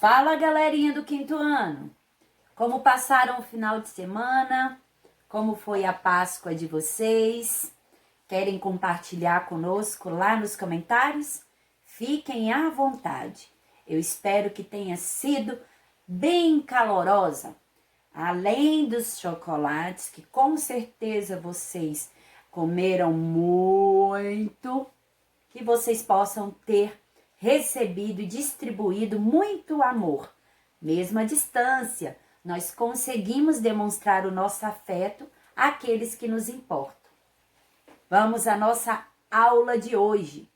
Fala, galerinha do quinto ano! Como passaram o final de semana? Como foi a Páscoa de vocês? Querem compartilhar conosco lá nos comentários? Fiquem à vontade. Eu espero que tenha sido bem calorosa. Além dos chocolates, que com certeza vocês comeram muito, que vocês possam ter recebido e distribuído muito amor. Mesmo à distância, nós conseguimos demonstrar o nosso afeto àqueles que nos importam. Vamos à nossa aula de hoje.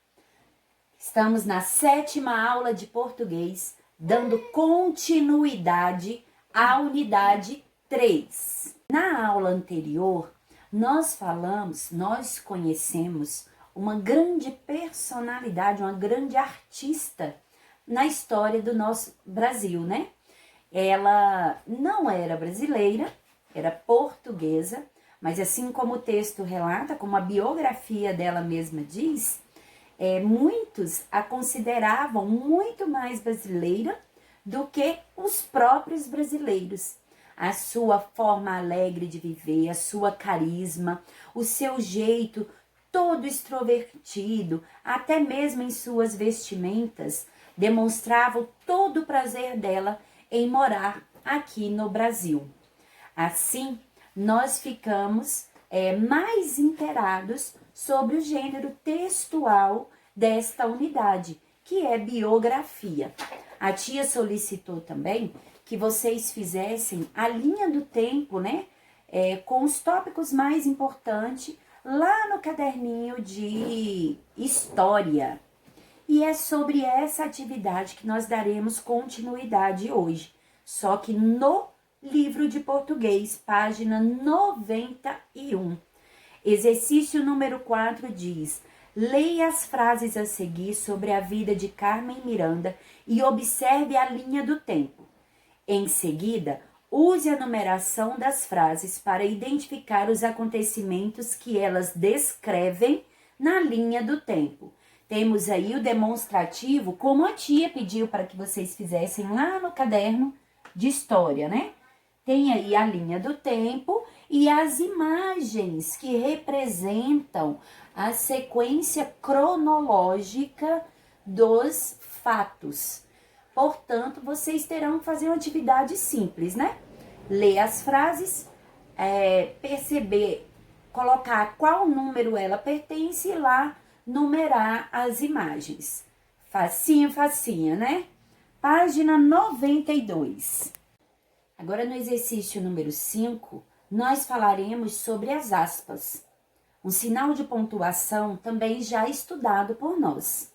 Estamos na 7ª aula de português, dando continuidade à unidade 3. Na aula anterior, nós conhecemos uma grande personalidade, uma grande artista na história do nosso Brasil, né? Ela não era brasileira, era portuguesa, mas assim como o texto relata, como a biografia dela mesma diz, muitos a consideravam muito mais brasileira do que os próprios brasileiros. A sua forma alegre de viver, a sua carisma, o seu jeito todo extrovertido, até mesmo em suas vestimentas, demonstravam todo o prazer dela em morar aqui no Brasil. Assim, nós ficamos mais inteirados sobre o gênero textual desta unidade, que é biografia. A tia solicitou também que vocês fizessem a linha do tempo, né? Com os tópicos mais importantes lá no caderninho de história. E é sobre essa atividade que nós daremos continuidade hoje. Só que no livro de português, página 91. Exercício número 4 diz: leia as frases a seguir sobre a vida de Carmen Miranda e observe a linha do tempo. Em seguida, use a numeração das frases para identificar os acontecimentos que elas descrevem na linha do tempo. Temos aí o demonstrativo, como a tia pediu para que vocês fizessem lá no caderno de história, né? Tem aí a linha do tempo e as imagens que representam a sequência cronológica dos fatos. Portanto, vocês terão que fazer uma atividade simples, né? Ler as frases, perceber, colocar a qual número ela pertence e lá numerar as imagens. Facinho, facinho, né? Página 92. Agora, no exercício número 5, nós falaremos sobre as aspas. Um sinal de pontuação também já estudado por nós.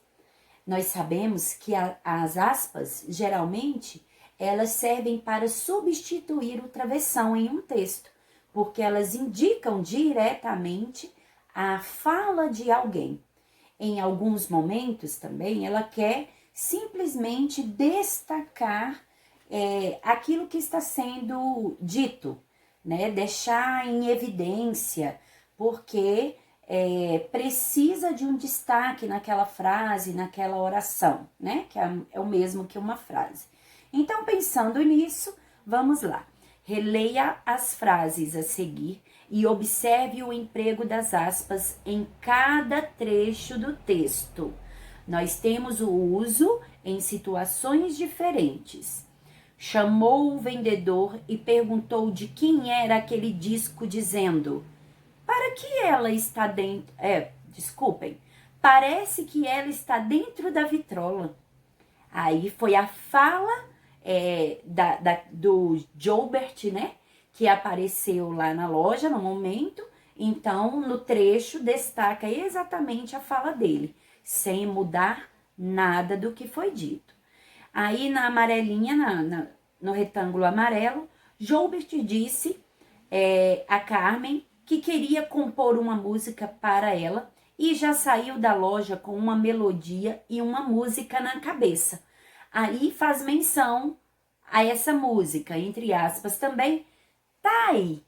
Nós sabemos que as aspas, geralmente, elas servem para substituir o travessão em um texto, porque elas indicam diretamente a fala de alguém. Em alguns momentos também, ela quer simplesmente destacar aquilo que está sendo dito, né? Deixar em evidência, porque precisa de um destaque naquela frase, naquela oração, né? Que é o mesmo que uma frase. Então, pensando nisso, vamos lá. Releia as frases a seguir e observe o emprego das aspas em cada trecho do texto. Nós temos o uso em situações diferentes. Chamou o vendedor e perguntou de quem era aquele disco, dizendo: para que ela está dentro... Parece que ela está dentro da vitrola. Aí foi a fala do Joubert, né? Que apareceu lá na loja no momento. Então, no trecho, destaca exatamente a fala dele, sem mudar nada do que foi dito. Aí, na amarelinha, no retângulo amarelo, Joubert disse a Carmen que queria compor uma música para ela e já saiu da loja com uma melodia e uma música na cabeça. Aí faz menção a essa música, entre aspas também, tá aí.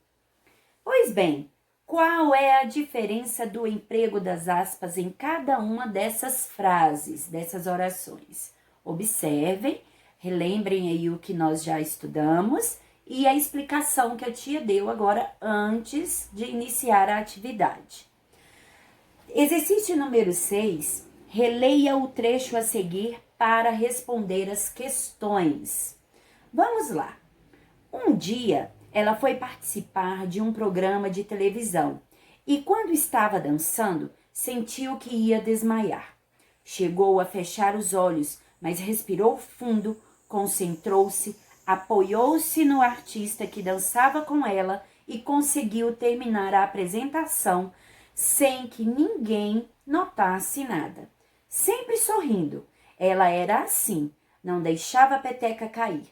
Pois bem, qual é a diferença do emprego das aspas em cada uma dessas frases, dessas orações? Observem, Relembrem aí o que nós já estudamos e a explicação que a tia deu agora antes de iniciar a atividade. Exercício número 6. Releia o trecho a seguir para responder as questões. Vamos lá. Um dia, ela foi participar de um programa de televisão e, quando estava dançando, sentiu que ia desmaiar. Chegou a fechar os olhos, mas respirou fundo, concentrou-se, apoiou-se no artista que dançava com ela e conseguiu terminar a apresentação sem que ninguém notasse nada. Sempre sorrindo, ela era assim, não deixava a peteca cair.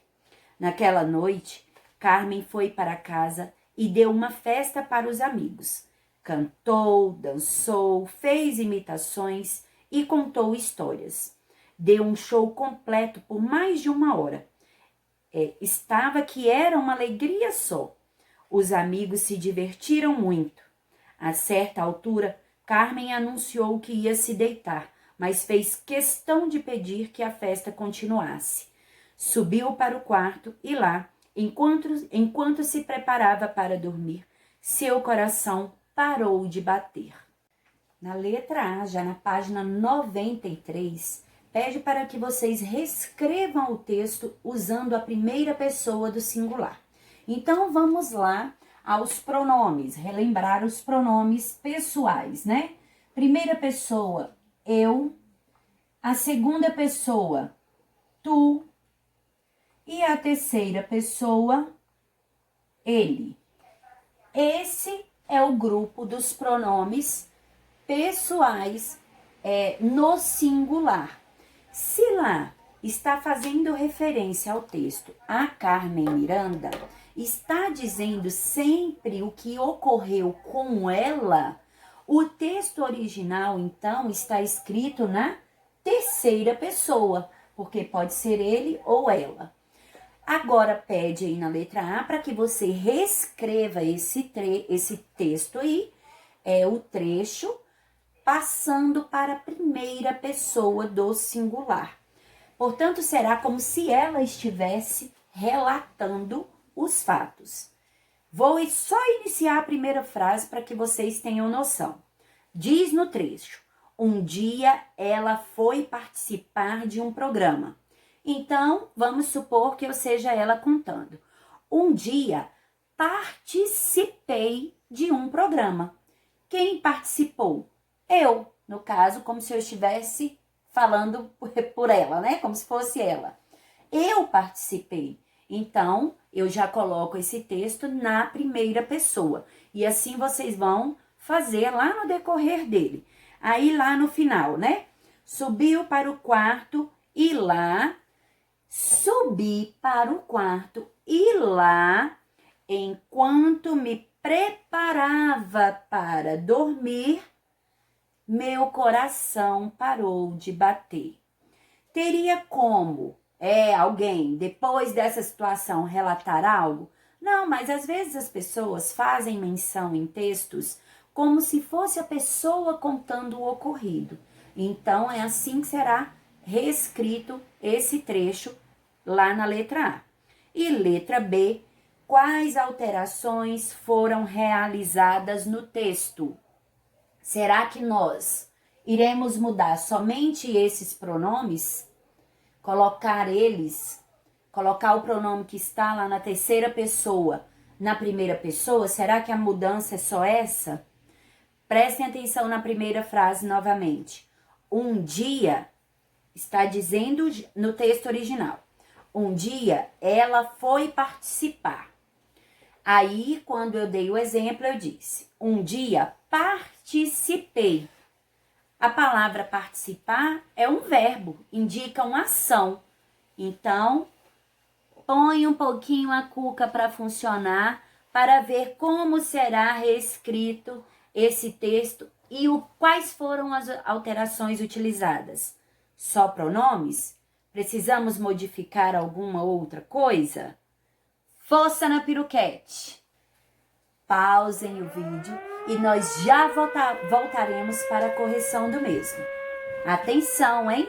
Naquela noite, Carmen foi para casa e deu uma festa para os amigos. Cantou, dançou, fez imitações e contou histórias. Deu um show completo por mais de 1 hora. Estava que era uma alegria só. Os amigos se divertiram muito. A certa altura, Carmen anunciou que ia se deitar, mas fez questão de pedir que a festa continuasse. Subiu para o quarto e lá, enquanto se preparava para dormir, seu coração parou de bater. Na letra A, já na página 93, pede para que vocês reescrevam o texto usando a primeira pessoa do singular. Então, vamos lá aos pronomes, relembrar os pronomes pessoais, né? Primeira pessoa, eu. A segunda pessoa, tu. E a terceira pessoa, ele. Esse é o grupo dos pronomes pessoais no singular. Se lá está fazendo referência ao texto a Carmen Miranda, está dizendo sempre o que ocorreu com ela, o texto original, então, está escrito na terceira pessoa, porque pode ser ele ou ela. Agora, pede aí na letra A para que você reescreva esse texto aí, o trecho, passando para a primeira pessoa do singular. Portanto, será como se ela estivesse relatando os fatos. Vou só iniciar a primeira frase para que vocês tenham noção. Diz no trecho: um dia ela foi participar de um programa. Então, vamos supor que eu seja ela contando. Um dia participei de um programa. Quem participou? Eu, no caso, como se eu estivesse falando por ela, né? Como se fosse ela. Eu participei. Então, eu já coloco esse texto na primeira pessoa. E assim vocês vão fazer lá no decorrer dele. Aí, lá no final, né? Subiu para o quarto e lá... Subi para o quarto e lá, enquanto me preparava para dormir, meu coração parou de bater. Teria como alguém, depois dessa situação, relatar algo? Não, mas às vezes as pessoas fazem menção em textos como se fosse a pessoa contando o ocorrido. Então, é assim que será reescrito esse trecho lá na letra A. E letra B, quais alterações foram realizadas no texto? Será que nós iremos mudar somente esses pronomes? Colocar o pronome que está lá na terceira pessoa na primeira pessoa? Será que a mudança é só essa? Prestem atenção na primeira frase novamente. Um dia, está dizendo no texto original. Um dia ela foi participar. Aí, quando eu dei o exemplo, eu disse: um dia participei. A palavra participar é um verbo, indica uma ação. Então, põe um pouquinho a cuca para funcionar, para ver como será reescrito esse texto e quais foram as alterações utilizadas. Só pronomes? Precisamos modificar alguma outra coisa? Força na piruquete! Pausem o vídeo e nós já voltaremos para a correção do mesmo. Atenção, hein?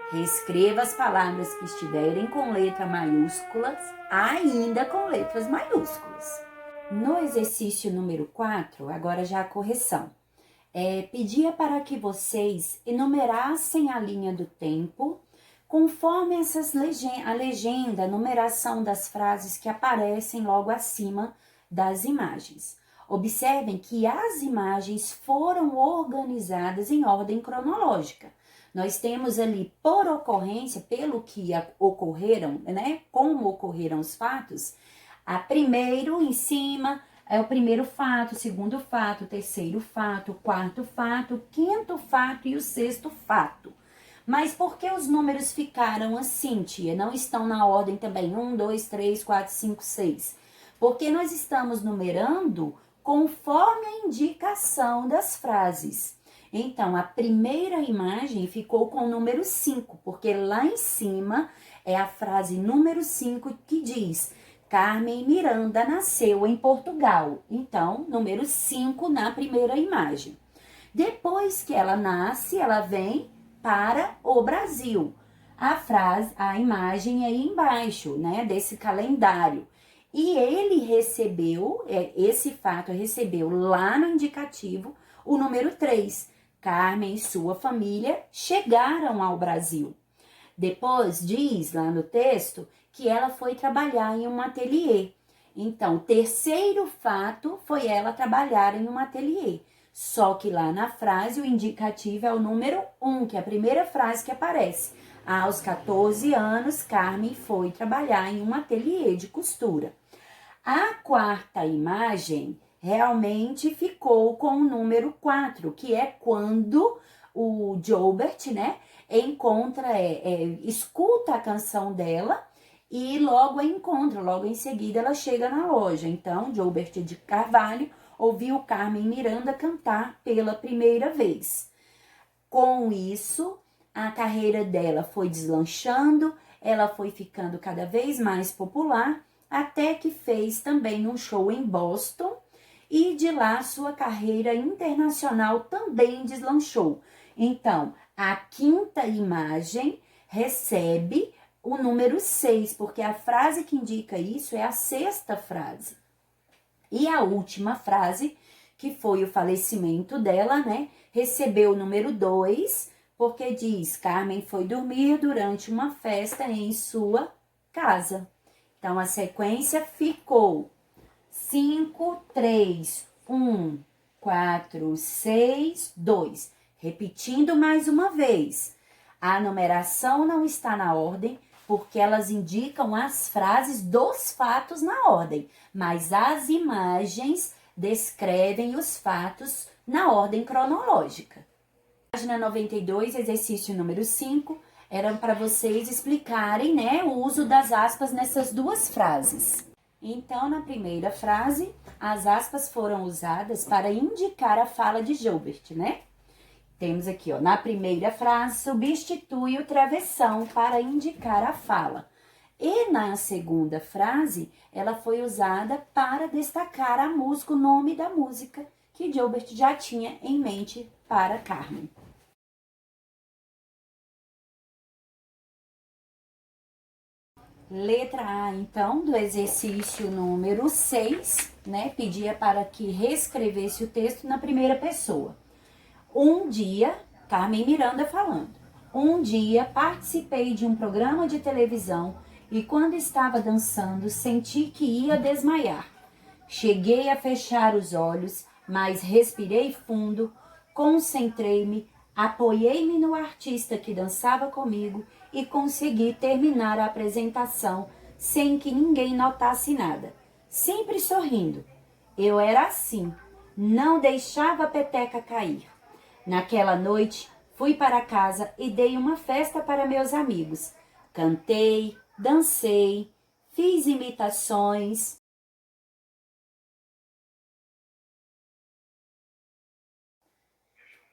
Reescreva as palavras que estiverem com letra maiúsculas, ainda com letras maiúsculas. No exercício número 4, agora já a correção. Pedia para que vocês enumerassem a linha do tempo conforme a legenda, a numeração das frases que aparecem logo acima das imagens. Observem que as imagens foram organizadas em ordem cronológica. Nós temos ali, por ocorrência, pelo que ocorreram, né? Como ocorreram os fatos, primeiro em cima é o primeiro fato, o segundo fato, o terceiro fato, o quarto fato, o quinto fato e o sexto fato. Mas por que os números ficaram assim, tia? Não estão na ordem também 1, 2, 3, 4, 5, 6. Porque nós estamos numerando conforme a indicação das frases. Então, a primeira imagem ficou com o número 5, porque lá em cima é a frase número 5 que diz: Carmen Miranda nasceu em Portugal. Então, número 5 na primeira imagem. Depois que ela nasce, ela vem para o Brasil. A imagem aí embaixo, né, desse calendário. E ele recebeu, esse fato recebeu lá no indicativo o número 3. Carmen e sua família chegaram ao Brasil. Depois diz lá no texto que ela foi trabalhar em um ateliê. Então, o terceiro fato foi ela trabalhar em um ateliê. Só que lá na frase o indicativo é o número 1, que é a primeira frase que aparece. Aos 14 anos, Carmen foi trabalhar em um ateliê de costura. A quarta imagem realmente ficou com o número 4, que é quando o Joubert, né, escuta a canção dela e logo em seguida ela chega na loja. Então, Joubert de Carvalho ouviu Carmen Miranda cantar pela primeira vez. Com isso, a carreira dela foi deslanchando, ela foi ficando cada vez mais popular, até que fez também um show em Boston, e de lá sua carreira internacional também deslanchou. Então, a quinta imagem recebe o número 6, porque a frase que indica isso é a sexta frase. E a última frase, que foi o falecimento dela, né, recebeu o número 2, porque diz: Carmen foi dormir durante uma festa em sua casa. Então, a sequência ficou 5, 3, 1, 4, 6, 2. Repetindo mais uma vez, a numeração não está na ordem, porque elas indicam as frases dos fatos na ordem, mas as imagens descrevem os fatos na ordem cronológica. Página 92, exercício número 5, era para vocês explicarem, né, o uso das aspas nessas duas frases. Então, na primeira frase, as aspas foram usadas para indicar a fala de Joubert, né? Temos aqui, ó, na primeira frase, substitui o travessão para indicar a fala. E na segunda frase, ela foi usada para destacar a música, o nome da música que Joubert já tinha em mente para Carmen. Letra A, então, do exercício número 6, né? Pedia para que reescrevesse o texto na primeira pessoa. Um dia, Carmen Miranda falando. Um dia participei de um programa de televisão e quando estava dançando senti que ia desmaiar. Cheguei a fechar os olhos, mas respirei fundo, concentrei-me, apoiei-me no artista que dançava comigo e consegui terminar a apresentação sem que ninguém notasse nada, sempre sorrindo. Eu era assim, não deixava a peteca cair. Naquela noite, fui para casa e dei uma festa para meus amigos. Cantei, dancei, fiz imitações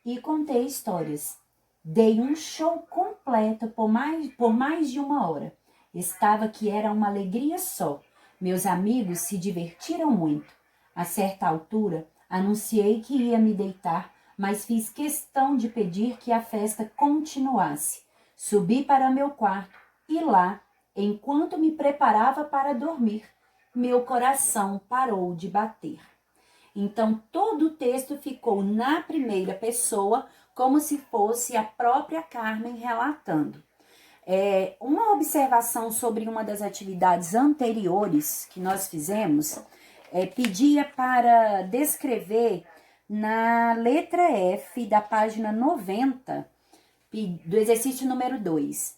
e contei histórias. Dei um show completo por mais de 1 hora. Estava que era uma alegria só. Meus amigos se divertiram muito. A certa altura, anunciei que ia me deitar, mas fiz questão de pedir que a festa continuasse. Subi para meu quarto e lá, enquanto me preparava para dormir, meu coração parou de bater. Então, todo o texto ficou na primeira pessoa, como se fosse a própria Carmen relatando. Uma observação sobre uma das atividades anteriores que nós fizemos, pedia para descrever na letra F da página 90, do exercício número 2,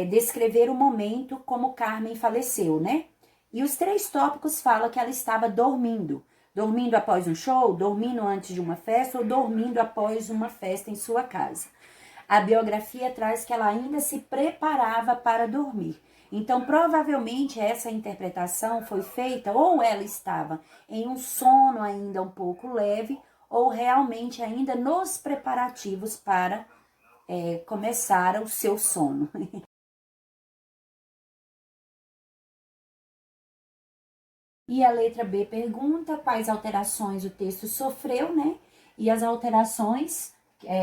descrever o momento como Carmen faleceu, né? E os 3 tópicos falam que ela estava dormindo. Dormindo após um show, dormindo antes de uma festa ou dormindo após uma festa em sua casa. A biografia traz que ela ainda se preparava para dormir. Então, provavelmente, essa interpretação foi feita ou ela estava em um sono ainda um pouco leve ou realmente ainda nos preparativos para começar o seu sono. E a letra B pergunta quais alterações o texto sofreu, né? E as alterações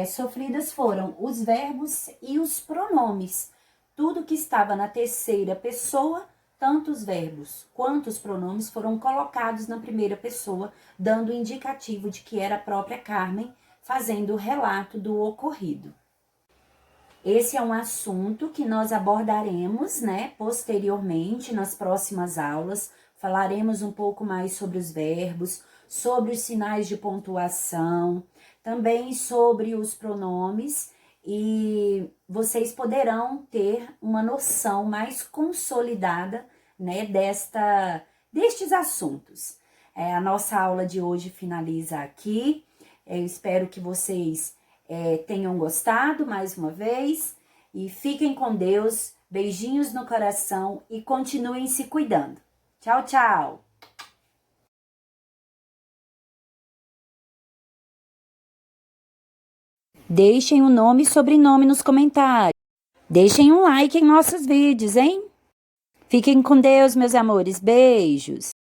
sofridas foram os verbos e os pronomes. Tudo que estava na terceira pessoa, tanto os verbos quanto os pronomes foram colocados na primeira pessoa, dando indicativo de que era a própria Carmen fazendo o relato do ocorrido. Esse é um assunto que nós abordaremos, né, posteriormente nas próximas aulas. Falaremos um pouco mais sobre os verbos, sobre os sinais de pontuação, também sobre os pronomes, e vocês poderão ter uma noção mais consolidada, né, destes assuntos. A nossa aula de hoje finaliza aqui. Eu espero que vocês tenham gostado mais uma vez e fiquem com Deus, beijinhos no coração e continuem se cuidando. Tchau, tchau! Deixem o nome e sobrenome nos comentários. Deixem um like em nossos vídeos, hein? Fiquem com Deus, meus amores. Beijos!